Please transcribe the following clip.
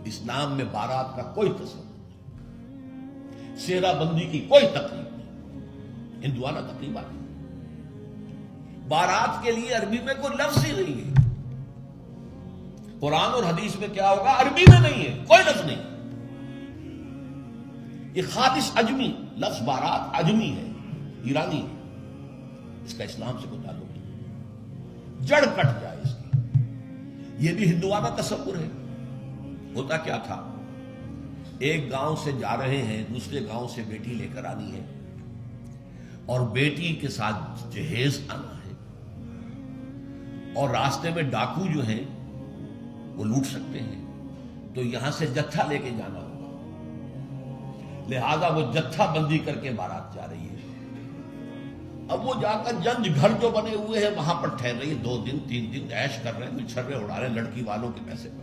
اسلام میں بارات کا کوئی تصور نہیں، سیرا بندی کی کوئی تقریب نہیں، ہندوانہ تقریبات نہیں۔ بارات کے لیے عربی میں کوئی لفظ ہی نہیں ہے۔ قرآن اور حدیث میں کیا ہوگا؟ عربی میں نہیں ہے، کوئی لفظ نہیں۔ یہ خالص عجمی لفظ، بارات عجمی ہے، ایرانی ہے، اس کا اسلام سے کوئی تعلق نہیں، جڑ کٹ جائے اس کی۔ یہ بھی ہندوانہ تصور ہے۔ ہوتا کیا تھا، ایک گاؤں سے جا رہے ہیں، دوسرے گاؤں سے بیٹی لے کر آنی ہے، اور بیٹی کے ساتھ جہیز آنا ہے، اور راستے میں ڈاکو جو ہیں وہ لوٹ سکتے ہیں، تو یہاں سے جتھا لے کے جانا ہوگا، لہذا وہ جتھا بندی کر کے بارات جا رہی ہے۔ اب وہ جا کر جنج گھر جو بنے ہوئے ہیں وہاں پر ٹھہر رہی ہے، 2 دن 3 دن عیش کر رہے ہیں، چھرے اڑا رہے ہیں لڑکی والوں کے پیسے پر۔